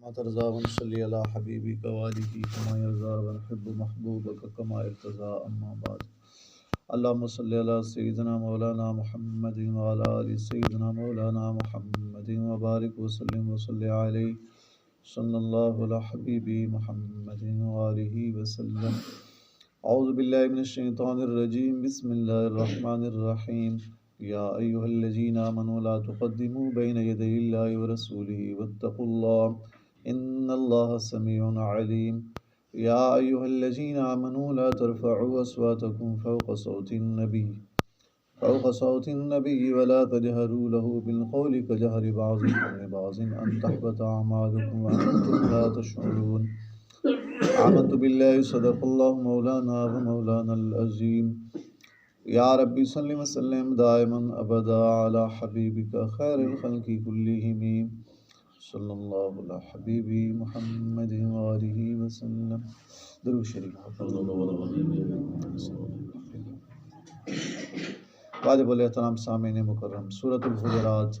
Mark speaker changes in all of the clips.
Speaker 1: ما ترضى ونصلي على حبيبك وآله كما يرضى ونحب محبوبك كما ارتضى أما بعد اللهم صل على سيدنا مولانا محمد وعلى آل سيدنا مولانا محمد وبارك وسلم وصل عليه صلى الله على حبيبي محمد وآله وسلم. اعوذ باللہ من الشیطان الرجیم بسم اللہ الرحمن الرحیم یا ایہا الذین آمنوا لا تقدموا بین یدی اللہ ورسولہ واتقوا اللہ ان اللہ سمیع علیم. یا ایہا الذین آمنوا لا ترفعوا اصواتکم فوق صوت النبی ولا تجہروا له بالقول كجهر بعضكم لبعض ان تحبط اعمالکم وانتم لا تشعرون. آمنت باللہ صدق اللہ مولانا و مولانا العظیم. یا ربی صلی وسلم دائما ابدا علی حبیبک خیر الخلق کلہم صلی اللہ علی حبیبی محمد وآلہ وسلم. درود شریف. واجب الاحترام سامعین مکرم، سورۃ الحجرات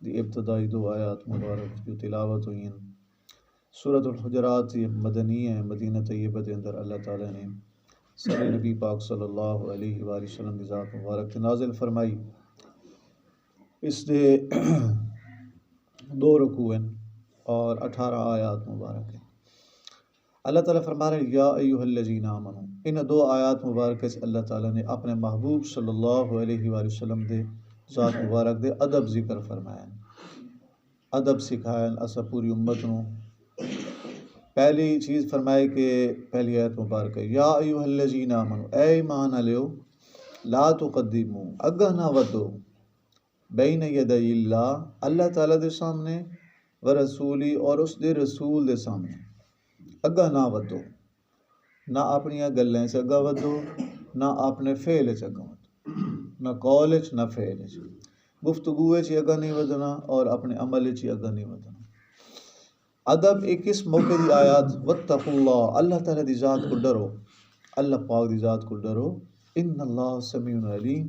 Speaker 1: دی ابتدائی دو آیات مبارک جو تلاوت ہوئی ہیں. سورۃ الحجرات یہ مدنی ہے. مدینہ طیبہ دے اندر اللہ تعالیٰ نے سارے نبی پاک صلی اللہ علیہ وآلہ وسلم دی ذات مبارک تے نازل فرمائی. اس دے 2 رکوع ہیں اور 18 آیات مبارک ہیں. اللہ تعالیٰ فرما رہے یا ایھا الذین آمنوا. ان 2 آیات مبارک سے اللہ تعالیٰ نے اپنے محبوب صلی اللہ علیہ وآلہ وسلم دے ذات مبارک دے ادب ذکر فرمایا، ادب سکھایا اسا پوری امت نو. پہلی چیز فرمائے کہ پہلی آیت مبارک ہے یا ایھا الذین آمنوا، اے ایمان والو، لا تقدموا اگاں نہ ودو، بین یدی اللہ اللہ تعالیٰ دے سامنے، ورسولی اور اس دے رسول دے سامنے اگاں نہ ودو. نہ اپنی گلیں سے اگاں ودو، نہ اپنے فعل سے اگاں ودو، نہ قول چ نہ فعل چ، گفتگو چ اگاں نہیں ودنا اور اپنے عمل چ اگاں نہیں ودنا. ادب ایک اس موقع دی آیات واتقوا اللہ، اللہ تعالیٰ دی ذات کو ڈرو، اللہ پاک دی ذات کو ڈرو. ان اللہ سمیع علیم،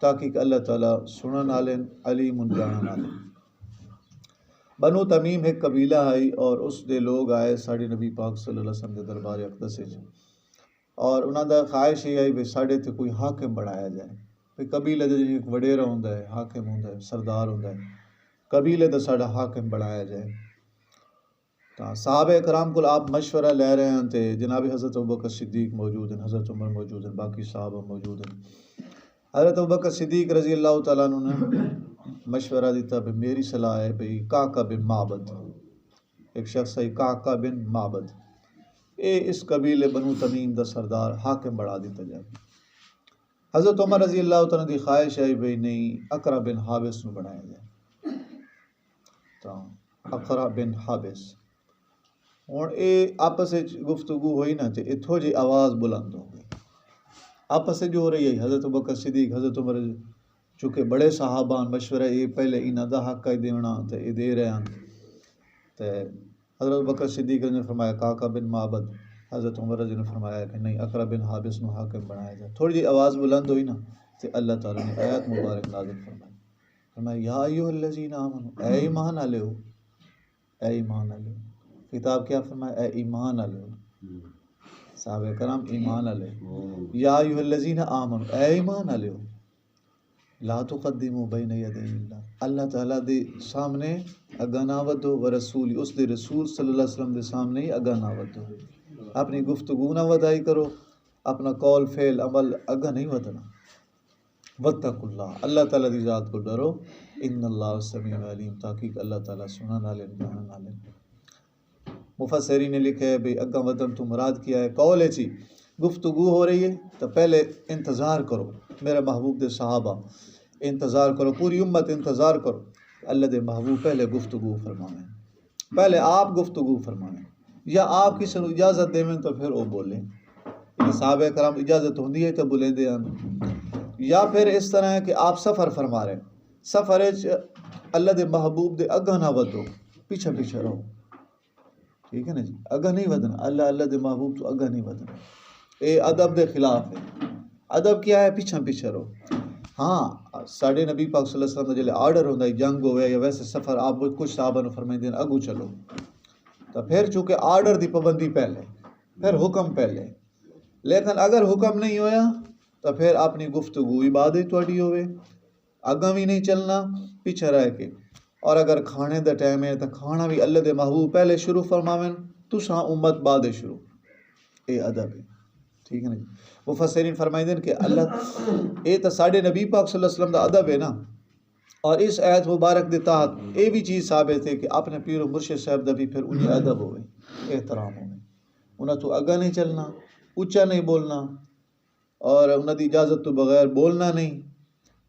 Speaker 1: تاکہ کہ اللہ تعالیٰ سنن والے علیم جانن والے. بنو تمیم ایک قبیلہ آئی اور اس دے لوگ آئے ساڑھے نبی پاک صلی اللہ علیہ وسلم دے دربار اقدس وچ، اور انہاں دا خواہش یہ آئی بھی ساڑھے تے کوئی حاکم بڑھایا جائے. بھی قبیلے دے ایک وڈیرا ہوندا ہے، حاکم ہوندا ہے، سردار ہوندا ہے، قبیلے دا ساڈا حاکم بڑھایا جائے. تو صحابہ کرام کو آپ مشورہ لے رہے ہیں تے جناب حضرت ابوبکر صدیق موجود ہیں، حضرت عمر موجود ہیں، باقی صحابہ موجود ہیں. حضرت ابوبکر صدیق رضی اللہ تعالیٰ عنہ نے مشورہ دیتا بھی میری صلاح ہے بھئی قعقاع بن معبد، ایک شخص ہے قعقاع بن معبد، اس قبیلے بنو تمیم دا سردار حاکم بڑھا دیتا جائے. حضرت عمر رضی اللہ تعالیٰ دی خواہش ہے بھئی نہیں اقرع بن حابس نو بنایا جائے. تو اقرع بن حابس ہوں اے آپس گفتگو ہوئی نا تے اتھو جی آواز بلند ہو گئی، آپس جو ہو رہی ہے. حضرت ابوبکر صدیق حضرت عمر چونکہ بڑے صحابان مشورہ یہ پہلے انہاں دا حق ہے دینا تے یہ دے رہے ہیں. تے حضرت ابوبکر صدیق نے فرمایا قعقاع بن معبد، حضرت عمر نے فرمایا کہ نہیں اقرع بن حابس نو حاکم بنایا جائے. تھوڑی جی آواز بلند ہوئی نا تے اللہ تعالیٰ نے آیات مبارک نازل فرمایا یا ایھا الذین آمنوا، اے ایمان والو، اے ایمان والو. کتاب کیا فرمایا؟ اے ایمان والو. صحابہ کرام ایمان والے. یا ایھا الذین آمنوا، اے ایمان والو، لا تقدموا بین یدی اللہ اللہ تعالیٰ دے سامنے اگاں نہ ودو، ورسولی اس دے رسول صلی اللہ علیہ وسلم دے سامنے ہی اگاں نہ ودو. اپنی گفتگو نہ ودائی کرو، اپنا قول فعل عمل اگاں نہیں ودنا. واتقوا اللہ اللہ تعالیٰ دی ذات کو ڈرو. ان اللہ سمیع علیم، تاکہ اللہ تعالیٰ سنن والے جانن والے. مفسرین نے لکھا ہے بھئی اگاں ودن تو مراد کیا ہے؟ قول چی گفتگو ہو رہی ہے تو پہلے انتظار کرو. میرے محبوب دے صحابہ انتظار کرو، پوری امت انتظار کرو. اللہ دے محبوب پہلے گفتگو فرمائیں، پہلے آپ گفتگو فرمائیں، یا آپ کسی کو اجازت دیں تو پھر وہ بولیں. صحابہ کرام اجازت ہوندی ہے تو بولیں دے ہیں. یا پھر اس طرح ہے کہ آپ سفر فرما رہے ہیں، سفر اللہ دے محبوب دے اگاں نہ ودو، پیچھے پیچھے رہو. ٹھیک ہے نا جی، اگاں نہیں ودنا. اللہ دے محبوب تو اگاں نہیں ودنا. اے ادب دے خلاف ہے. ادب کیا ہے؟ پیچھے پیچھے رہو. ہاں ساڈے نبی پاک صلی اللہ علیہ وسلم کا جلے آرڈر ہوتا ہے جنگ ہوئے یا ویسے سفر، آپ کچھ صحابہ نے فرمائیں دین اگو چلو، تو پھر چونکہ آرڈر دی پابندی پہلے پھر حکم پہلے، لیکن اگر حکم نہیں ہویا تو پھر اپنی گفتگو عبادت تھوڑی ہوئے، اگاں بھی نہیں چلنا پیچھے رہ کے، اور اگر کھانے دا ٹائم ہے تو کھانا بھی اللہ دے محبوب پہلے شروع فرماویں، تساں امت بعد شروع، اے ادب ہے، ٹھیک ہے نا جی۔ مفسرین فرمائیں کہ اللہ اے تو ساڈے نبی پاک صلی اللہ علیہ وسلم دا ادب ہے نا، اور اس آیت مبارک دے تحت یہ بھی چیز ثابت ہے کہ اپنے پیر و مرشد صاحب دا بھی پھر انہیں ادب ہوئے، احترام ہوئے، انہیں تو اگاں نہیں چلنا، اچھا نہیں بولنا، اور انہوں دی اجازت تو بغیر بولنا نہیں،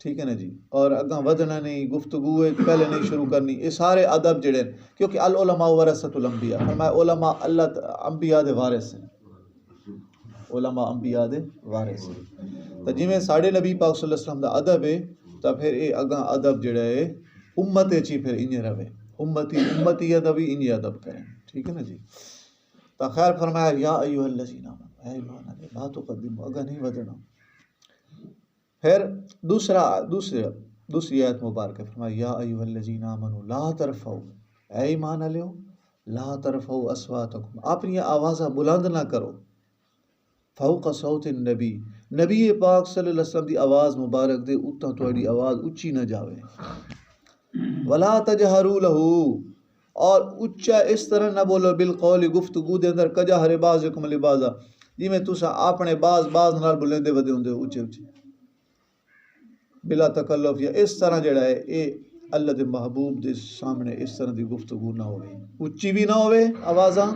Speaker 1: ٹھیک ہے نا جی، اور اگاں ودنا نہیں، گفتگو پہلے نہیں شروع کرنی، یہ سارے ادب جڑے، کیونکہ العلماء ورثۃ الانبیاء، فرمایا علماء اللہ انبیاء دے وارث ہیں، علماء انبیاء دے وارث ہیں، تو جی میں ساڑھے نبی پاک صلی اللہ علیہ وسلم دا ادب ہے تو پھر یہ اگاں ادب جڑا ہے امت چی پھر انجے رہے، امتی ادب بھی انجے ادب کریں، ٹھیک ہے نا جی۔ تو خیر فرمایا یا ایھا الذین آمنوا، اے ایمان والے لا تقدموا، اگاں نہیں ودنا۔ پھر دوسری آیت مبارکہ فرمایا یا ایھا الذین آمنوا لا ترفعوا، اے ایمان والو لا ترفعوا اصواتکم، اپنی آوازاں بلند نہ کرو، فوق صوت النبی، نبی پاک صلی اللہ علیہ وسلم دی آواز مبارک دے اتنا تھوڑی آواز اچھی نہ جاوے، ولا تجہروا لہ، اور اچھا اس طرح نہ بولو بالقول، گفتگو دے اندر کجہر بعضکم لبعضا، جی میں تساں اپنے بعض نال بلندے ودے ہوندے اچھے اچھے، بلا تکلف، یا اس طرح جڑا ہے اے اللہ دے محبوب دے سامنے اس طرح دی گفتگو نہ ہوئے، اچھی بھی نہ ہوئے آوازاں،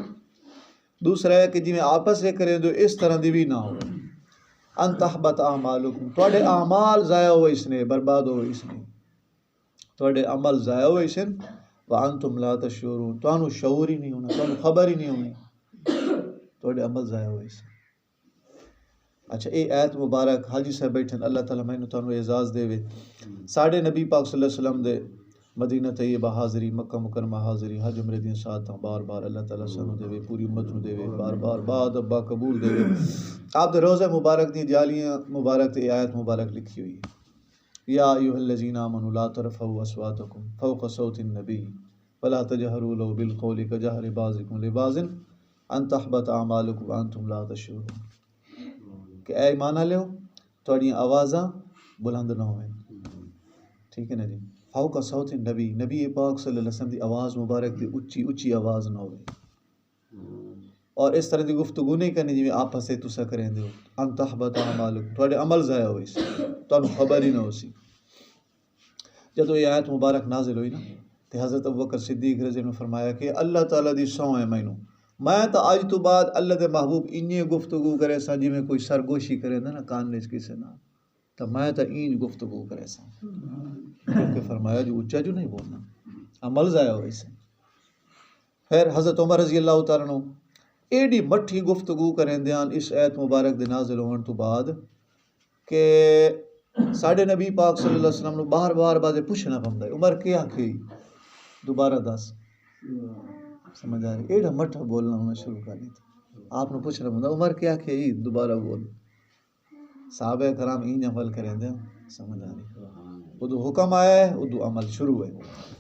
Speaker 1: دوسرا ہے کہ جی میں آپس سے کریں دو اس طرح دی بھی نہ ہوئے، ان تحبط اعمالکم، تواڈے اعمال ضائع ہوئے اس نے، برباد ہوئے اس نے، تواڈے عمل ضائع ہوئے اس نے، وانتم لا تشعرون، تانوں شعور ہی نہیں ہونا، تانوں خبر ہی نہیں ہونی، تواڈے عمل ضائع ہوئے اس نے۔ اچھا اے آیت مبارک حاجی صاحب بیٹھن، اللہ تعالیٰ میں تانوں اعزاز دے، ساڑھے نبی پاک صلی اللہ علیہ وسلم دے مدینہ طیبہ حاضری، مکہ مکرمہ حاضری، حج عمرے دین ساتھاں بار بار اللہ تعالیٰ سانوں دے، پوری امت نوں دے، بار بار بعد ابا قبول دے، آپ دے روزہ مبارک دی جالیاں مبارک تے آیت مبارک لکھی ہوئی ہے، یا ایھا الذین آمنوا لا ترفعوا اصواتکم فوق صوت النبی ولا تجہروا لہ بالقول کجہر بعضکم لبعض ان تحبط اعمالکم وانتم لا تشعرون، کہ اے ایمان والو تواڈیاں آوازاں بلند نہ ہوئیں، ٹھیک ہے نا جی، فوق صوت النبی، نبی پاک صلی اللہ علیہ وسلم دی آواز مبارک دی اچھی آواز نہ ہوئے، اور اس طرح دی گفتگو نہیں کرنی جی میں آپس سے تسا کریں دے، ان تحبط اعمالکم، تواڈے عمل ضائع ہوئے سی، تانوں خبر ہی نہ ہو سی۔ جدوں یہ آیت مبارک نازل ہوئی نا تو حضرت ابوبکر صدیق رضی اللہ عنہ نے فرمایا کہ اللہ تعالیٰ دی سو ہے مینوں، میں تو اج تو بعد اللہ دے محبوب انجی گفتگو کرے سا جی میں کوئی سرگوشی کرے نا کان وچ کسے نال، تو میں تو اینج گفتگو کرے سا، کہ فرمایا جو اچھا جو نہیں بولنا، عمل ضائع ہوئے سے۔ پھر حضرت عمر رضی اللہ تعالیٰ عنہ ایڈی مٹھی گفتگو کریں دیاں اس آیت مبارک دے نازل ہون تو بعد کہ ساڈے نبی پاک صلی اللہ علیہ وسلم نو بار بار بعد پوچھنا پوندا ہے عمر کیا آکھی دوبارہ دس، سمجھ آ رہی، ایڈا مٹھا بولنا ہونا شروع کر دیتا، آپ نے پوچھنا پوندا عمر کیا آکھی دوبارہ بول، صحابہ کرام این عمل کریں دے، سمجھ آ رہی، ادو حکم آیا ہے ادو عمل شروع ہے۔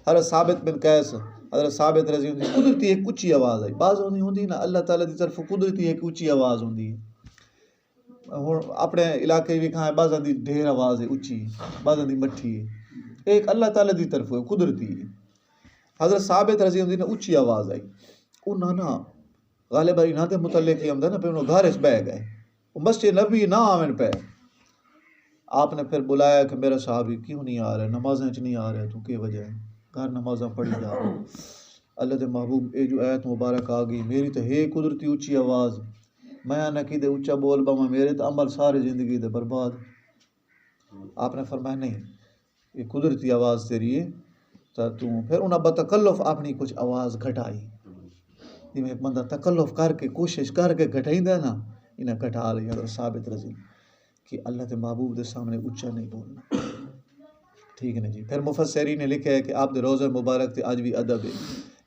Speaker 1: حضرت ثابت بن قیس، حضرت ثابت رضی اللہ عنہ قدرتی ایک اچھی آواز آئی، بعض ہوندی نا اللہ تعالیٰ دی طرف قدرتی ایک اچھی آواز ہوندی ہے، ہوں اپنے علاقے بھی کھائیں بعض دی ڈھیر آواز ہے اچھی، بعض دی مٹھی ہے، ایک اللہ تعالیٰ دی طرف ہے قدرتی ہے۔ حضرت ثابت رضی اللہ عنہ اچھی آواز آئی، انہاں نا غالباً انہاں دے متعلق ہی آمدا نا پھر انہوں گھر اس بہ گئے، مسجد نبی نہ آمن پہ، آپ نے پھر بلایا کہ میرا صحابی کیوں نہیں آ رہا ہے، نمازیں چ نہیں آ رہا ہے، تو کی وجہ ہے، گھر نمازاں پڑھی جا رہا، اللہ دے محبوب اے جو آیت مبارک آ گئی، میری تو ہے قدرتی اچھی آواز، میں نہ کی دے اچھا بول باما، میرے تو عمل سارے زندگی دے برباد۔ آپ نے فرمایا نہیں یہ قدرتی آواز تیری ہے، تو پھر انہاں بتکلف اپنی کچھ آواز گھٹائی، جی میں ایک بندہ تکلف کر کے کوشش کر کے گھٹائیندا نا، انہیں گھٹا لیا حضرت ثابت رضی کہ اللہ کے محبوب دے سامنے اچھا نہیں بولنا، ٹھیک ہے نا جی۔ پھر مفسرین نے لکھا ہے کہ آپ دے روزہ مبارک تے آج بھی ادب ہے،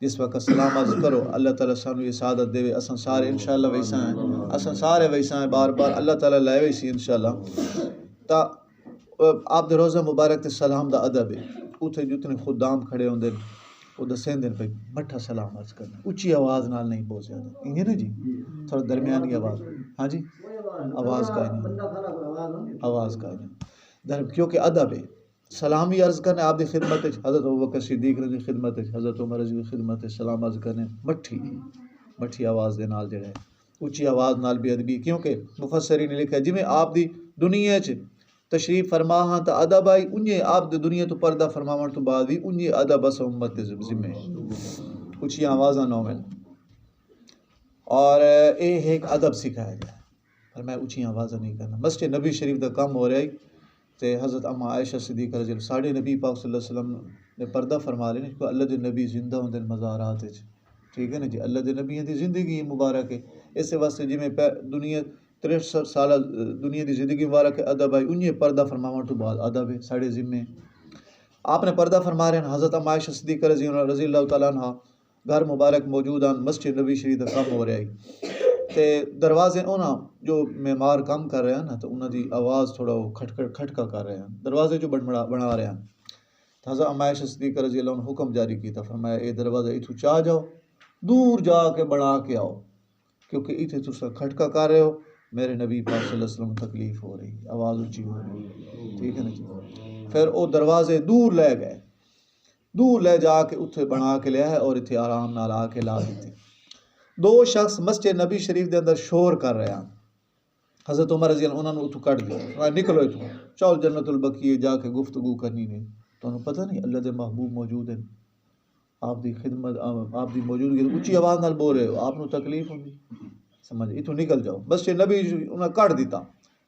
Speaker 1: جس وقت سلام عرض کرو اللہ تعالیٰ سانو یہ سعادت دے، اساں سارے انشاءاللہ ویسا ہیں، اساں سارے ویسا ہیں، بار بار اللہ تعالیٰ لائے ویسی انشاءاللہ۔ تا آپ دے روزہ مبارک تے سلام دا ادب ہے، اتھے جتنے خدام کھڑے ہوندے وہ دسیں دن پہ مٹھا سلام عرض کرنا، اچھی آواز نال نہیں بہت زیادہ، انہیں نا جی تھوڑا درمیانی آواز، ہاں جی آواز کا نہیں، آواز کا نہیں، کیونکہ ادب ہے سلام بھی عرض کرنے آپ دی خدمت، حضرت ابوبکر صدیق رضی خدمت، حضرت عمر رضی خدمت، سلام عرض کرنے مٹھی آواز دے نال جڑا ہے اچھی آواز نال بھی ادبی، کیونکہ مفسرین نے لکھا ہے جویں آپ دی دنیا چ تشریف فرما ہاں تا ادب آئی انجے آپ دی دنیا تو پردہ فرماون تو بعد بھی انجے ادب اس امت دے ذمہ اچھی آوازاں نہ ہون، اور اے ایک ادب سکھایا جائے، پر میں اچھی آوازاں نہیں کرنا۔ مسجد نبی شریف دا کم ہو رہا ہے تے حضرت اما عائشہ صدیقہ رضی اللہ ساڑھے نبی پاک صلی اللہ علیہ وسلم نے پردہ فرما لے کہ اللہ دے نبی زندہ ہوندے مزارات وچ، ٹھیک ہے نا جی، اللہ دے نبی دی زندگی مبارک ہے، اس واسطے جی میں دنیا 63 سالہ دنیا دی زندگی مبارک ہے ادب آئی انہیں پردہ فرماون تو بعد ادب ہے ساڑھے ذمے، آپ نے پردہ فرما رہے ہیں۔ حضرت اما عائشہ صدیقہ رضی اللہ تعالیٰ عنہ گھر مبارک موجود ہیں، مسجد نبی شریف دا کام ہو رہا ہے تے دروازے انہاں جو معمار کام کر رہے ہیں نا تو انہاں دی آواز تھوڑا وہ کھٹکا کر رہے ہیں، دروازے جو بنا رہے ہیں، حضرت اما عائشہ صدیقہ رضی اللہ عنہ حکم جاری کیتا، فرمایا اے دروازہ اتھو چاہ جاؤ، دور جا کے بنا کے آؤ، کیونکہ اتھے تسا کھٹکا کر رہے ہو، میرے نبی پاک صلی اللہ علیہ وسلم تکلیف ہو رہی، آواز اونچی ہو رہی، ٹھیک ہے نا جی۔ پھر وہ دروازے دور لے گئے، دور لے جا کے اتھے بنا کے لیا ہے اور اتھے آرام نال آ کے لا دیتے۔ دو شخص مسجد نبی شریف دے اندر شور کر رہے ہیں، حضرت عمر رضی اللہ عنہ نے اتھو کٹ دیا، نکلو اتھو، چاؤ جنت البقیع جا کے گفتگو کرنی نہیں، تو انہوں پتہ نہیں اللہ دے محبوب موجود ہیں، آپ دی خدمت آپ دی موجودگی اچھی آواز نال بول رہے ہو، آپ نو تکلیف ہوندی، سمجھ اتھو نکل جاؤ، بس نبی انہاں کٹ دیتا،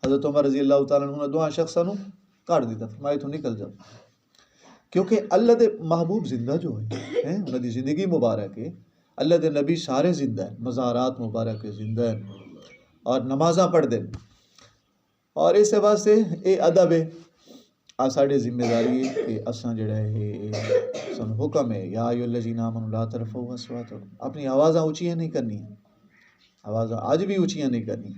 Speaker 1: حضرت عمر رضی اللہ تعالیٰ عنہ دو شخصاں نو کٹ دیتا، فرمایا اتھو نکل جاؤ، کیونکہ اللہ دے محبوب زندہ جو ہے انہاں دی زندگی مبارک ہے، اللہ دے نبی سارے زندہ ہیں، مزارات مبارک زندہ ہیں اور نمازاں پڑھ دیں، اور اس واسطے اے ادب ہے، ساڈے ذمہ داری ہے کہ اساں جڑا ہے سن حکم ہے یا ایھا الذین آمنوا لا ترفعوا اصواتکم، اپنی آوازاں اونچیاں نہیں کرنی، آوازاں آج بھی اونچیاں نہیں کرنی۔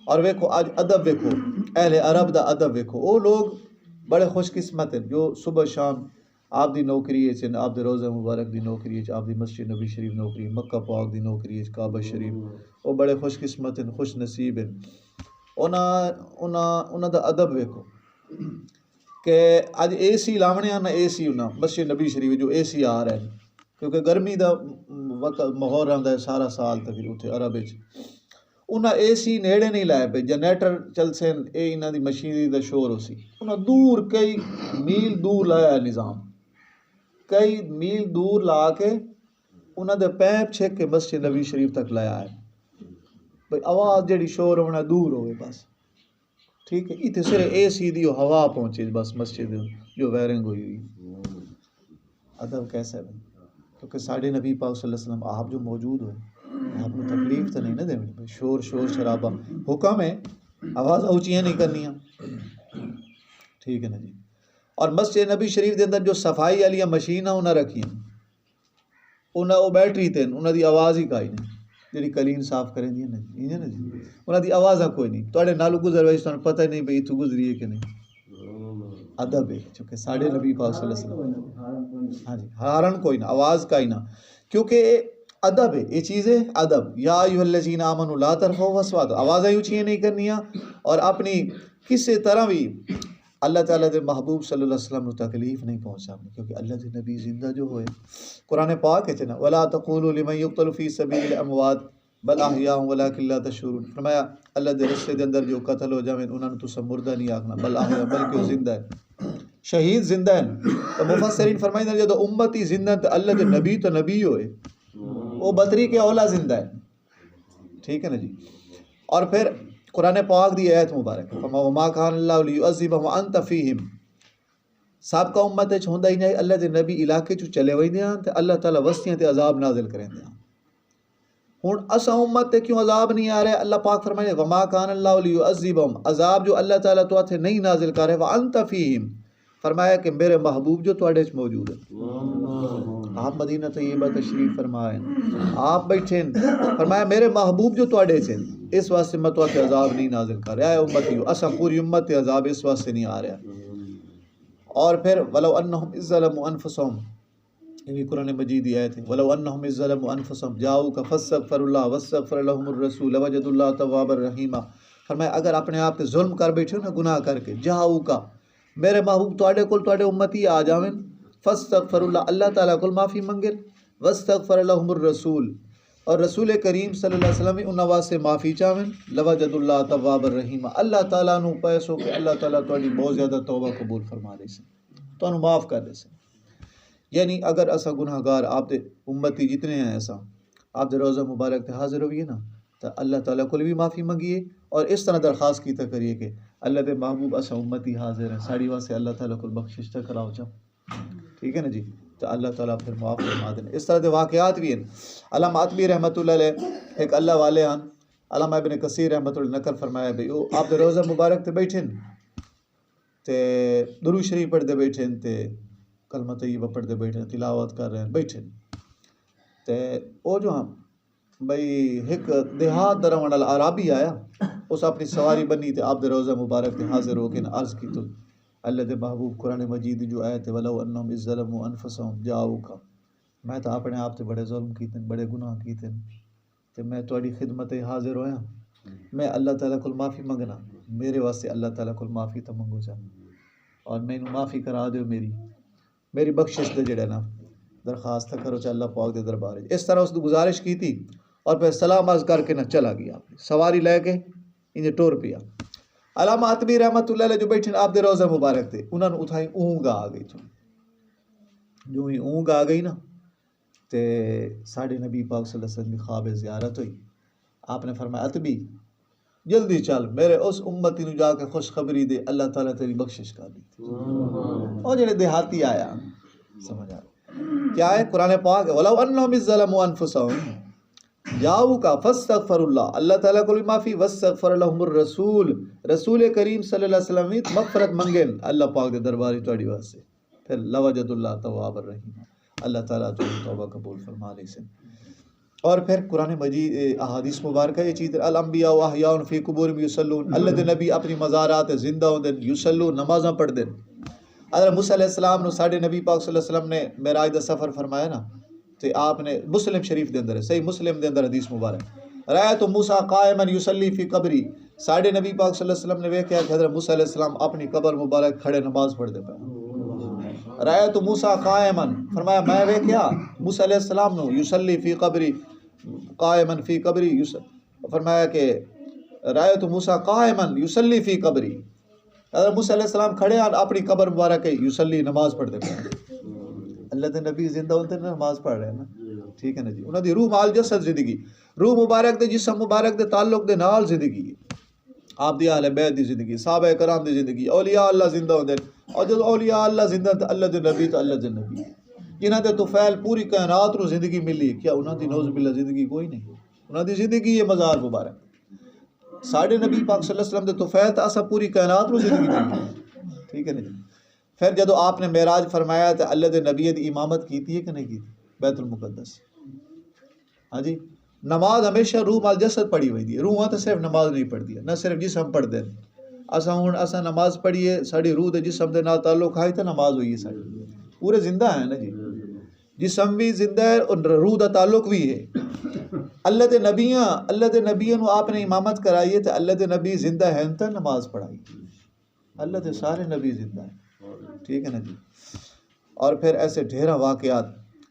Speaker 1: اور ویکھو آج ادب ویکھو، اہل عرب دا ادب ویکھو، وہ لوگ بڑے خوش قسمت ہیں جو صبح شام آپ دی نوکری ہے، آپ دے روزہ مبارک دی نوکری ہے، آپ دی مسجد نبی شریف نوکری ہے، مکہ پاک دی نوکری ہے، کعبہ شریف، وہ بڑے خوش قسمت ہیں، خوش نصیب ہیں۔ انہاں دا ادب ویکھو کہ اج اے سی لاونے نہ اے سی ہونا، مسجد نبی شریف جو اے سی آ رہے ہیں، کیونکہ گرمی دا وقت ماحول رہندا ہے سارا سال تک اتھے عرب وچ، انہاں اے سی نیڑے نہیں لائے پے، جنریٹر چل سن، اے انہاں دی مشینری دا شور ہو سی، انہاں دور کئی میل دور لایا ہے نظام، کئی میل دور لا کے انہاں دے پیپ چھک کے مسجد نبی شریف تک لایا ہے، بھئی آواز جڑی شور ہونا دور ہوئے بس، ٹھیک ہے، اتنے صرف اے سی دی ہوا پہنچے بس مسجد جو وائرنگ ہوئی ہوئی۔ ادب کیسا ہے؟ کیونکہ ساڑھے نبی پاک صلی اللہ علیہ وسلم آپ جو موجود ہوئے، آپ کو تکلیف تو نہیں نہ دیں، شور شرابہ حکم ہے، آواز اونچیاں نہیں کرنیاں، ٹھیک ہے نا جی۔ اور مسجد نبی شریف دے اندر جو صفائی والی مشین انہاں رکھی انہاں وہ بیٹری تے انہاں دی آواز ہی کائی نہیں، جڑی کلین صاف کریں دی نا جی، انہاں دی آوازاں کوئی نہیں، تواڈے نالو گزر وے تانوں پتہ نہیں بھئی اتھوں گزری ہے کہ نہیں، ادب ہے، چونکہ ساڑھے نبی پاک صلی اللہ علیہ وسلم، ہاں جی، ہارن کوئی نہ، آواز کا ہی نہ، کیونکہ ادب ہے، یہ چیز ہے ادب، یا ایھا الذین آمنوا لا ترفعوا اصواتکم، آوازیں اونچیاں نہیں کرنیاں، اور اپنی کسی طرح بھی اللہ تعالیٰ دے محبوب صلی اللہ علیہ وسلم کو تکلیف نہیں پہنچانی، کیونکہ اللہ دے نبی زندہ جو ہوئے، قرآن پاک ہے نا، ولا تقولوا لمن يقتل في سبيل الاموات بل احیاء ولکن لا تشعرون، فرمایا اللہ دے رستے دے اندر جو قتل ہو جاویں انہاں نوں تساں مردہ نہیں آکھنا، بل احیاء، بلکہ وہ زندہ ہے، شہید زندہ ہیں۔ تو مفسرین فرمائیں جب امتی زندہ تو اللہ دے نبی تو نبی ہوئے، وہ بطری کے اولا زندہ ہے، ٹھیک ہے نا جی۔ اور پھر قرآن پاک دی آیت مبارک وما کان اللہ لیعذبہم وانت فیہم، سابقہ امت وچ ہوندا ہی نہیں اللہ دے نبی علاقے چ چلے ویندے ہیں تے اللہ تعالیٰ وستیاں تے عذاب نازل کریندے ہیں، ہن اساں امت تے کیوں عذاب نہیں آ رہا؟ اللہ پاک فرمائے وما کان اللہ لیعذبہم، عذاب جو اللہ تعالیٰ تو اتھے نہیں نازل کر رہے، وانت فیہم، فرمایا کہ میرے محبوب جو تواڈے وچ موجود ہے، آپ مدینہ طیبہ تشریف فرمائیں، آپ بیٹھے، فرمایا میرے محبوب جو تواڈے وچ ہیں، اس واسطے میں تو عذاب نہیں نازل کر رہا ہے، امتیو اساں پوری امت تے عذاب اس واسطے نہیں آ رہا۔ اور پھر ولو انہم اذ ظلموا انفسہم، یہ بھی قرآن مجید کی آیت ہے وَلَوْ أَنَّهُمْ إِذ ظَلَمُوا أَنفُسَهُمْ جَاءُوكَ فَاسْتَغْفَرُوا اللَّهَ وَاسْتَغْفَرَ لَهُمُ الرَّسُولُ لَوَجَدُوا اللَّهَ تَوَّابًا رَحِيمًا. فرمایا اگر اپنے آپ تے ظلم کر بیٹھے ہو نا گناہ کر کے جاؤ میرے محبوب تواڈے کول تواڈے امتی آ جاویں فاستغفر اللہ اللہ تعالیٰ کول معافی منگن واستغفر لهم الرسول اور رسول کریم صلی اللہ علیہ وسلم انہاں واسطے معافی چاہیں لوجد اللہ تواب الرحیم اللہ تعالیٰ نو پیسو کہ اللہ تعالیٰ تواڈی بہت زیادہ توبہ قبول فرما دے سے تانوں معاف کر دے سے. یعنی اگر اسا گناہ گار آپ دے امتی جتنے ہیں ایسا آپ دے روزہ مبارک تے حاضر ہوئیے نا تو اللہ تعالیٰ کو بھی معافی منگیے اور اس طرح درخواست کیتا کریے کہ اللہ دے محبوب اسا امتی حاضر ہیں ساڑی واسطے اللہ تعالیٰ کو بخشش تک کراؤ جاؤ. ٹھیک ہے نا جی تو اللہ تعالیٰ پھر معاف فرما دیں. اس طرح دے واقعات بھی ہیں. علامہ عطبی رحمۃ اللہ علیہ ایک اللہ والے ہیں علامہ ابن کثیر رحمۃ اللہ نقل فرمایا بھائی وہ آپ دے روزہ مبارک تے بیٹھیں تے درود شریف پڑھتے بیٹھیں تے کلمہ طیبہ پڑھتے بیٹھیں تلاوت کر رہے ہیں بیٹھیں تے وہ جو ہم بھئی ایک دیہات درون والا عرابی آیا اس اپنی سواری بنی تے آپ دے روزہ مبارک تے حاضر ہو کے عرض کی تو اللہ دے محبوب قرآن مجید جو آیت ہے وَلَوْ أَنَّهُمْ إِذ ظَلَمُوا أَنفُسَهُمْ جَاءُوكَ میں تو اپنے آپ تے بڑے ظلم کیتے بڑے گناہ کیتے تے میں تواڈی خدمت حاضر ہویا میں اللہ تعالیٰ کو معافی منگنا میرے واسطے اللہ تعالیٰ کو معافی تو منگو جا اور مینوں معافی کرا دیو میری بخشش دے جڑا نا درخواست کرو چا اللہ پاک دے دربار. اس طرح اس گزارش کی تھی اور پھر سلام عرض کر کے نہ چلا گیا سواری لے کے انہیں ٹور پیا. علامہ عطبی رحمۃ اللہ علیہ جو بیٹھے آپ دے روزہ مبارک تھے انہوں نے اٹھائی اونگ آ گئی جو ہی اونگ آ گئی نا تے ساڑھے نبی پاک صلی اللہ علیہ وسلم کی خواب زیارت ہوئی. آپ نے فرمایا عطبی جلدی چل میرے اس امتی نو جا کے خوشخبری دے اللہ تعالیٰ تیری بخشش کر دی. اور جڑے دیہاتی آیا سمجھ آ کیا ہے قرآن پاک ہے وَلَوْ أَنَّهُمْ إِذ ظَلَمُوا أَنفُسَهُمْ جاؤوكَ فَاسْتَغْفَرُوا اللَّهَ اللہ تعالیٰ کو معافی واستغفر لهم الرسول رسول کریم صلی اللہ علیہ وسلم مغفرت منگن اللہ پاک دے درباری تواڈی واسطے پھر لوجد اللہ تواب الرحیم اللہ تعالیٰ تو توبہ قبول فرما لے سے. اور پھر قرآن مجید احادیث مبارکہ یہ چیز الانبیاء واحیاء فی قبورہم یصلون اللہ دے نبی اپنی مزارات زندہ ہوندے یصلون نمازاں پڑھ دے. حضرت موسیٰ علیہ السلام نو ساڈے نبی پاک صلی اللہ علیہ وسلم نے معراج دا سفر فرمایا نا تے آپ نے مسلم شریف دے اندر ہے صحیح مسلم دے اندر حدیث مبارک رأیت موسیٰ قائما یصلی فی قبری ساڈے نبی پاک صلی اللہ علیہ وسلم نے ویکھیا کہ حضرت موسیٰ علیہ السلام اپنی قبر مبارک کھڑے نماز پڑھ دے پے. رأیت موسیٰ قائما فرمایا میں ویکھیا موسیٰ علیہ السلام نو یصلی فی قبری قائما فی قبری فرمایا کہ رأیت موسیٰ قائما یصلی فی قبری حضرت موسیٰ علیہ السلام کھڑے ہیں اپنی قبر مبارک یصلی نماز پڑھ دے پے. اللہ دے نبی زندہ ہوتے ہیں نماز پڑھ رہے ہیں نا ٹھیک ہے نا جی انہاں دی روح مال جسد زندگی روح مبارک دے جسم مبارک دے تعلق دے نال زندگی آپ دی اہل بیت دی زندگی صحابہ کرام دی زندگی اولیاء اللہ زندہ ہوندے اور جب اولیاء اللہ زندہ تے اللہ دے نبی تے اللہ دے نبی جنہاں دے توفیل پوری کائنات نو زندگی ملی کیا انہاں دی نعوذ باللہ زندگی کوئی نہیں انہاں دی زندگی یہ مزار مبارک ساڈے نبی پاک صلی اللہ علیہ وسلم دے توفیل تے اسا پوری کائنات نو زندگی ملی ٹھیک ہے نا جی. پھر جدو آپ نے معراج فرمایا تو اللہ دے نبی دی امامت کیتی ہے کہ نہیں کیتی بیت المقدس ہاں جی نماز ہمیشہ روح مال جسد پڑھی ہوئی دی روح تو صرف نماز نہیں پڑھتی نہ صرف جسم پڑھ دیں اسا ہوں اسا نماز پڑھیے ساڑی روح دے جسم دے نال تعلق ہے تو نماز ہوئی ہے ساڑی پورے زندہ ہیں نا جی جسم بھی زندہ ہے اور روح دا تعلق بھی ہے. اللہ دے نبیوں نو آپ نے امامت کرائی ہے تو اللہ دے نبی زندہ ہیں تو نماز پڑھائی اللہ دے سارے نبی زندہ ہیں ٹھیک ہے نا جی. اور پھر ایسے ڈھیرا واقعات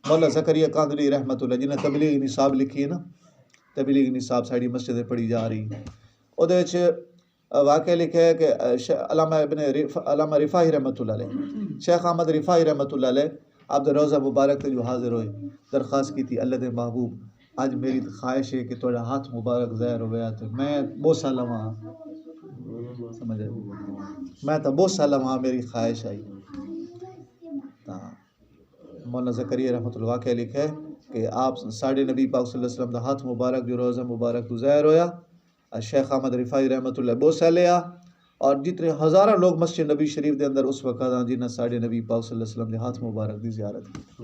Speaker 1: مولا زکریا کاندری رحمۃ اللہ جنہیں تبلیغ نصاب لکھی ہے نا تبلیغ نصاب ساڑی مسجد پڑھی جا رہی وہ واقعہ لکھا ہے کہ علامہ رفاعی رحمۃ اللہ علیہ شیخ احمد رفاعی رحمۃ اللہ علیہ آپ دے روزہ مبارک تے جو حاضر ہوئے درخواست کی تھی اللہ دے محبوب آج میری خواہش ہے کہ تھوڑا ہاتھ مبارک ظاہر ہو گیا تو میں بوسہ لواں سمجھ میں تو بوسہ لواں میری خواہش آئی. مولانا زکریا رحمۃ اللہ واقعہ لکھا ہے کہ آپ ساڑھے نبی پاک صلی اللہ علیہ وسلم دا ہاتھ مبارک جو روزہ مبارک ظاہر ہویا شیخ احمد رفاعی رحمۃ اللہ بوسہ لیا اور جتنے ہزارہ لوگ مسجد نبی شریف دے اندر اس وقت جنہیں ساڑھے نبی پاک صلی اللہ علیہ وسلم دے ہاتھ مبارک دی زیارت کی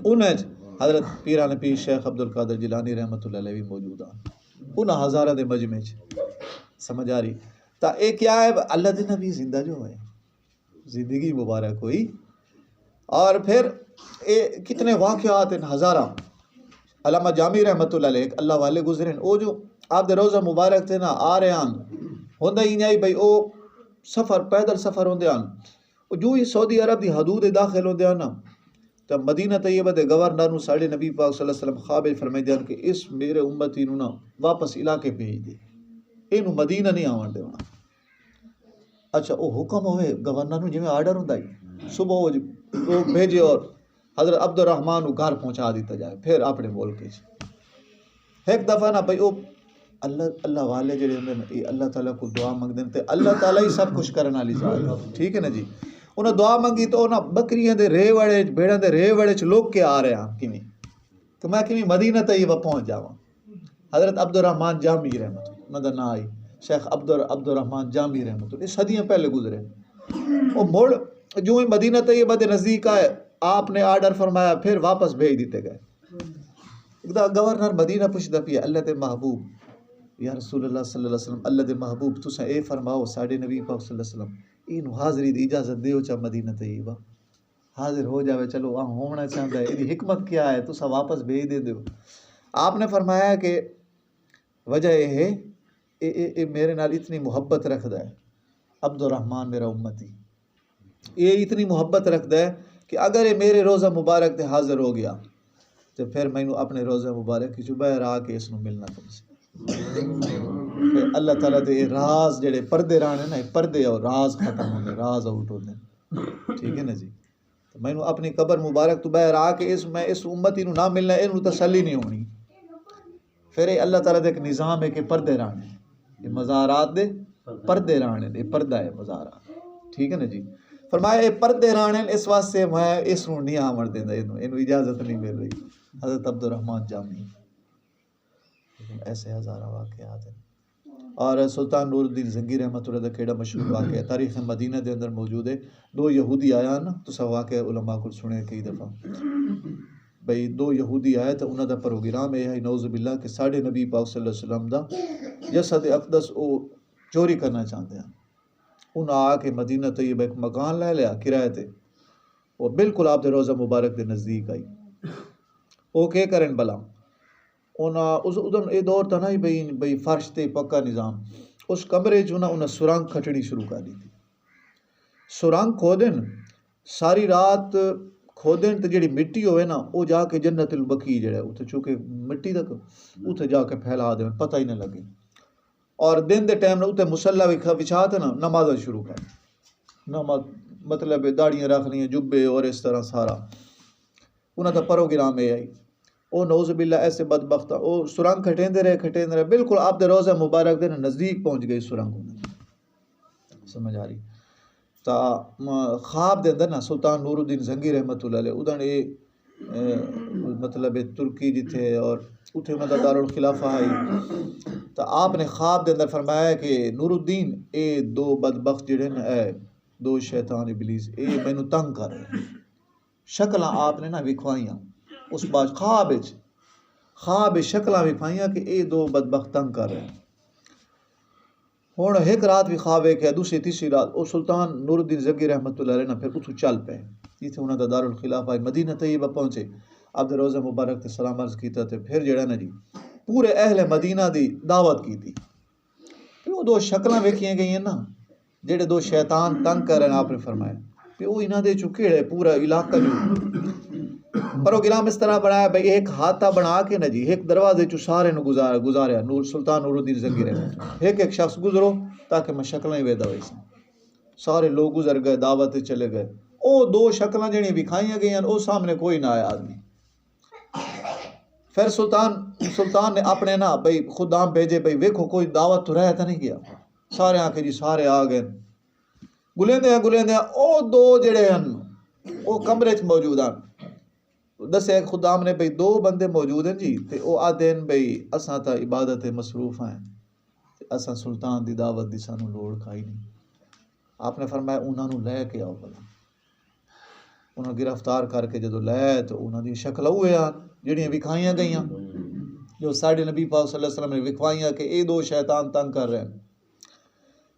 Speaker 1: انہیں حضرت پیران پیر شیخ عبد القادر جیلانی رحمۃ اللہ علیہ بھی موجود ہیں انہاں ہزارہ دے مجمع سمجھ آ رہی تا ایک کیا ہے اللہ دے نبی زندہ جو ہے زندگی مبارک ہوئی اور پھر کتنے واقعات ہیں ہزارہ. علامہ جامی رحمۃ اللہ علیہ اللہ والے گزرے وہ جو آپ دے روزہ مبارک تھے نا آ رہے ہیں ہوندہ ہی نہیں بھائی وہ سفر پیدل سفر ہوندے ہیں جو ہی سعودی عرب دی حدود داخل ہوندے ہیں نا تو مدینہ طیبہ دے گورنر نو ساڑھے نبی پاک صلی اللہ علیہ وسلم خواب فرمائے دیا کہ اس میرے امتی نو نا واپس علاقے بھیج دے اینو مدینہ نہیں آون دے ہونا. اچھا وہ حکم ہوئے گورنر نو جویں آرڈر ہوندا ہے صبح وہ بھیجے اور حضرت عبد الرحمن کو گھر پہنچا دیتا جائے پھر اپنے ملک ایک دفعہ نا بھائی وہ اللہ والے جڑے ہوندے نا یہ اللہ تعالیٰ کو دعا منگدے تے اللہ تعالیٰ ہی سب کچھ کرنے والی ذات. ٹھیک ہے نا جی. انہیں دعا منگی تو انہیں بکریاں دے رے وڑے بھیڑاں دے رے وڑے لوگ کے آ رہے ہیں کیویں تو میں کیویں مدینہ طیبہ پہنچ جاواں. حضرت عبد الرحمن جامی رحمۃ اللہ انہاں دا نام آئی شیخ عبد الرحمن جامی رحمۃ اللہ صدیاں پہلے گزرے. وہ مڑ جو ہی مدینہ طیبہ دے نزدیک آئے آپ نے آرڈر فرمایا پھر واپس بھیج دیتے گئے. گورنر مدینہ پوچھدا پیا اللہ دے محبوب یا رسول اللہ صلی اللہ علیہ وسلم اللہ دے محبوب تساں اے فرماؤ ساڈے نبی پاک صلی اللہ علیہ وسلم اینو حاضری دی اجازت دیو چا مدینہ طیبہ حاضر ہو جاوے چلو وہاں ہونا چاہتا ہے یہ حکمت کیا ہے تساں واپس بھیج دے دیو. آپ نے فرمایا کہ وجہ یہ ہے اے میرے نال اتنی محبت رکھدا ہے عبد الرحمن میرا امتی یہ اتنی محبت رکھدا ہے کہ اگر یہ میرے روزہ مبارک تے حاضر ہو گیا تو پھر مینوں اپنے روزہ مبارک کی باہر آ کے اس نو ملنا تم سے. پھر اللہ تعالیٰ دے راز جڑے پردے رانے نا پردے اور راز ختم ہوندے راز آؤٹ ہوندے. ٹھیک ہے نا جی. تو مینوں اپنی قبر مبارک تو باہر آ کے میں اس امتی نو نہ ملنا اینو تسلی نہیں ہونی. پھر یہ اللہ تعالیٰ دے ایک نظام ہے کہ پردے رانے یہ مزارات دے پردے رانے یہ پردہ ہے مزارات. ٹھیک ہے نا جی. فرمایا یہ پردے رانے اس واسطے میں اس نو نہیں آمن دیندا اینو اجازت نہیں مل رہی. حضرت عبد الرحمن جامی. ایسے ہزارہ واقعات ہیں. اور سلطان نور الدین زنگی رحمۃ اللہ کا کیڑا مشہور واقعہ ہے تاریخ مدینہ دے اندر موجود ہے. دو یہودی آیا نا تو سب واقعہ علماء کو سنے کئی دفعہ بھئی دو یہودی آئے تو انہوں دا پروگرام یہ ہے نعوذ باللہ کہ ساڑھے نبی پاک صلی اللہ علیہ وسلم دا جسد اقدس وہ چوری کرنا چاہتے ہیں. انہوں آ کے مدینہ طیبہ ایک مکان لے لیا کرائے تے وہ بالکل آپ دے روزہ مبارک دے نزدیک آئی. وہ کیا کریں بلا ادھر یہ دور تھا نا بھئی فرش تے پکا نظام اس کمرے انہیں سرنگ کھٹنی شروع کر دی تھی. سرنگ کھودن ساری رات کھودن تو جڑی مٹی ہوئے نا وہ جا کے جنت البقیع جڑا ہے اتنے چونکہ مٹی تک اتنے جا کے پھیلا دیں پتہ ہی نہ لگے. اور دن دے ٹائم اتنے مسلح بچھا تے نا نماز شروع کر نماز مطلب داڑیاں رکھ لیاں جبے اور اس طرح سارا انہوں کا پروگرام یہ آئی. او نعوذ باللہ ایسے بدبختہ او سرنگ کھٹیندے رہے بالکل آپ دے روزہ مبارک دے نزدیک پہنچ گئی سرنگ. سمجھ آ رہی تا خواب دے اندر نا سلطان نور الدین زنگی رحمۃ اللہ علیہ ادھر مطلب ترکی جتھے اور اتھے انہوں دا دارالخلافہ آئی تو آپ نے خواب دے اندر فرمایا کہ نور الدین اے دو بدبخت جڑے نا اے دو شیطان ابلیس اے مینوں تنگ کر رہے ہیں. شکلاں آپ نے نا وکھوائیاں اس بات خواب شکلاں وکھائیاں کہ اے دو بدبخت تنگ کر رہے ہیں. ہوں ایک رات بھی خواب ہے کہ دوسری تیسری رات وہ سلطان نور الدین زنگی رحمۃ اللہ علیہ پھر اتھوں چل پے جتھے انہوں دا دارالخلافہ مدینہ طیبہ پہنچے آپ دے روزہ مبارک تے سلام عرض کیتا تے پھر جڑا نا جی پورے اہل مدینہ دی دعوت کی تھی. پھر وہ دو شکلاں ویکھیاں گئی ہیں نا جڑے دو شیطان تنگ کر رہے ہیں آپ نے فرمایا پھر وہ انہاں دے چکے پورا علاقہ جو پروگرام اس طرح بنایا بھائی ایک ہاتھا بنا کے نا جی ایک دروازے چو سارے نو گزاریا سلطان نور الدین زنگی رحمۃ ایک شخص گزرو تاکہ میں شکلیں ویدا ہوئی سن. سارے لوگ گزر گئے دعوت چلے گئے. او دو شکلاں جڑیاں وکھائیاں گئی ہیں او سامنے کوئی نہ آیا آدمی. پھر سلطان نے اپنے نا بھائی خدام بھیجے بھائی ویکھو کوئی دعوت تو رہ تو نہیں گیا. سارے آنکھیں جی سارے آ گئے گلیندے او دو جڑے ہیں او کمرے چ موجود ہیں. دسے خدام نے بھئی دو بندے موجود ہیں جی تے او آدھے بھئی اساں تا عبادت مصروف ہیں اساں سلطان دی دعوت دی سانو لوڑ کھائی نہیں. آپ نے فرمایا انہاں نو لے کے آؤ بلا. انہاں گرفتار کر کے جدو لے تو انہاں دی شکل ہوئے ہیں جڑیاں وکھائیاں گئیاں جو ساڈے نبی پاک صلی اللہ علیہ وسلم نے وکھوائیاں کہ اے دو شیطان تنگ کر رہے ہیں.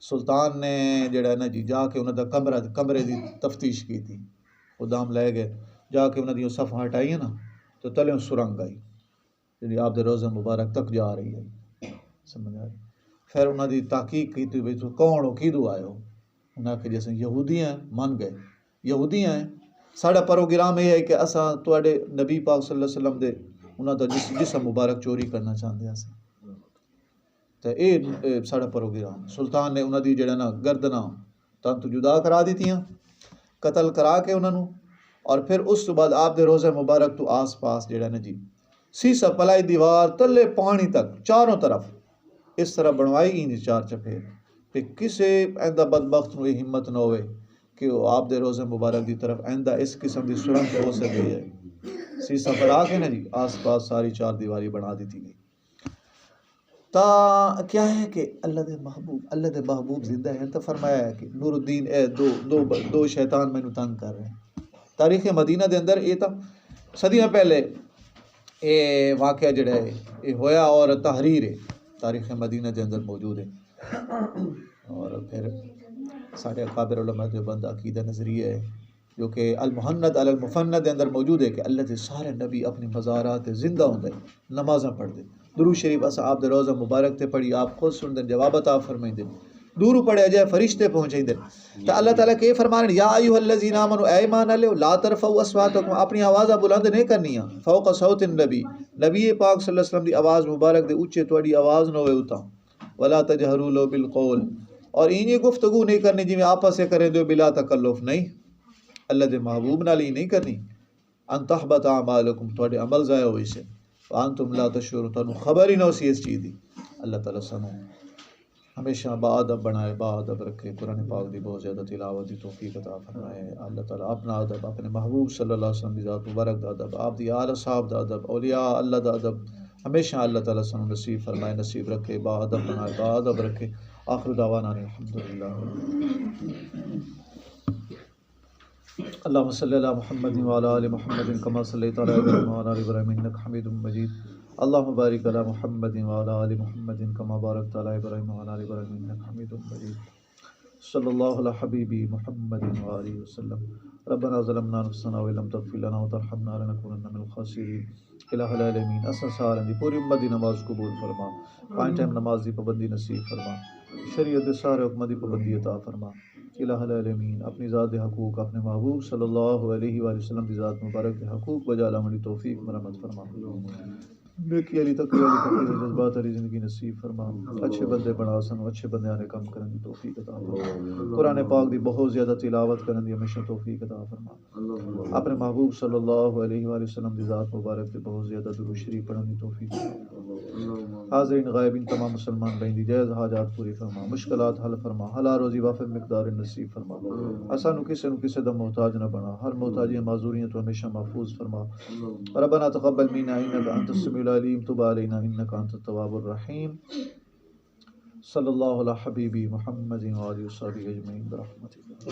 Speaker 1: سلطان نے جڑا نا جی جا کے انہاں دا کمرے دی تفتیش کی تھی. وہ دام لے گئے جا کے انہوں نے صفحہ ہٹائی نا تو تلے سرنگ آئی جی آپ دے روزہ مبارک تک جا رہی ہے سمجھ آ رہی پھر انہوں نے تحقیق کی بھائی تو کون ہو کدو آئے ہو انہوں نے کہ جیسے یہودی ہیں من گئے یہودی ہیں ساڑا پروگرام یہ ہے کہ اساں تواڈے نبی پاک صلی اللہ علیہ وسلم دے انہوں دا جسم مبارک چوری کرنا چاہتے ہیں تو یہ ساڑا پروگرام سلطان نے انہوں دی جڑا نا گردنا تن تو جدا کرا دیتیاں قتل کرا کے انہوں نے اور پھر اس تو بعد آپ دے روزہ مبارک تو آس پاس جڑا نا جی سیسا پلائی دیوار تلے پانی تک چاروں طرف اس طرح بنوائی گئی چار چپے کہ کسے ایندہ بدبخت نو یہ ہمت نہ ہوئے کہ وہ آپ دے روزہ مبارک دی طرف ایندہ اس قسم دی سرنگ ہو سکے ہے سیسا بڑھا کے نا جی آس پاس ساری چار دیواری بنا دیتی گئی تا کیا ہے کہ اللہ دے محبوب زندہ ہیں تو فرمایا ہے کہ نور الدین اے دو شیطان میں نو تنگ کر رہے ہیں تاریخ مدینہ دے اندر یہ تا صدیاں پہلے یہ واقعہ جڑا ہے یہ ہویا اور تحریر ہے تاریخ مدینہ دے اندر موجود ہے اور پھر ساڑھے اکابر علماء جو بند عقیدہ نظریہ ہے جو کہ المحند علی المفند دے اندر موجود ہے کہ اللہ دے سارے نبی اپنی مزارات زندہ ہوں دے نمازاں پڑھ دے درود شریف اسا آپ دے روزہ مبارک تے پڑھی آپ خود سن دے جواب عطا فرمائیں دے دور پڑھے جائے فرشتے پہنچیں دے تو اللہ تعالیٰ کہ فرمان یا ایھا الذین آمنوا اے ایمان والو لا ترفعوا اصواتکم اپنی آوازاں بلند نہیں کرنی فوق صوت النبی نبی پاک صلی اللہ علیہ وسلم دی آواز مبارک دے اونچے تواڈی آواز نہ ہوئے اتا ولا تجہروا له بالقول اور انہیں گفتگو نہیں کرنی جی میں آپس سے کریں دو بلا تکلف نہیں اللہ دے محبوب نال ہی نہیں کرنی ان تحبط اعمالکم تواڈے عمل ضائع ہوئے سے وانتم لا تشعرون تانوں خبر ہی نہ سی اس چیز دی اللہ تعالیٰ سانوں ہمیشہ باادب بنائے باادب رکھے قرآن پاک دی بہت زیادہ تلاوت دی توفیق عطا فرمائے اللہ تعالیٰ اپنا ادب اپنے محبوب صلی اللہ علیہ وسلم دی ذات مبارک دا ادب آپ دی آل صاحب دا ادب اولیاء اللہ دا ادب ہمیشہ اللہ تعالیٰ سانوں نصیب فرمائے نصیب رکھے باادب بنائے باادب رکھے آخر دعوانا الحمدللہ اللهم صل على محمد وعلى آل محمد كما صليت على إبراهيم وعلى آل إبراهيم إنك حميد مجيد اللهم بارك على محمد وعلى آل محمد كما باركت على إبراهيم وعلى آل إبراهيم إنك حميد مجيد صلى الله على حبيبي محمد وآله وسلم ربنا ظلمنا نفسنا وإن لم تغفر لنا وترحمنا لنكونن من الخاسرين الہ العالمین اساں سارے دی پوری امت دی نماز قبول فرما پانچ ٹائم نماز دی پابندی نصیب فرما شریعت دے سارے حکم دی پابندی عطا فرما الہ العالمین اپنی ذات دے حقوق اپنے محبوب صلی اللہ علیہ وآلہ وسلم دی ذات مبارک دے حقوق بجا لانے دی توفیق مرحمت فرما نیکی علی تقوی علی تقوی جذبات علی زندگی نصیب فرما اچھے بندے بنا سنو اچھے بندے آنے کام کرنے دی توفیق عطا فرما قرآن پاک دی بہت زیادہ تلاوت کرنے دی ہمیشہ توفیق عطا فرما اپنے محبوب صلی اللہ علیہ وآلہ وسلم دی ذات مبارک دے بہت زیادہ درود شریف پڑھنے دی توفیق عطا حاضرین غائبین تمام مسلمان بھائیں دی جائز حاجات پوری فرما مشکلات حل فرما حلال روزی وافر مقدار نصیب فرما اسانو کسے دا محتاج نہ بنا ہر محتاجیاں معذوریاں تو ہمیشہ محفوظ فرما ربنا تقبل منا انک انت السمیع العلیم تب علینا انک انت التواب الرحیم صلی اللہ علی حبیبی محمد وآلہ وصحبہ اجمعین برحمتک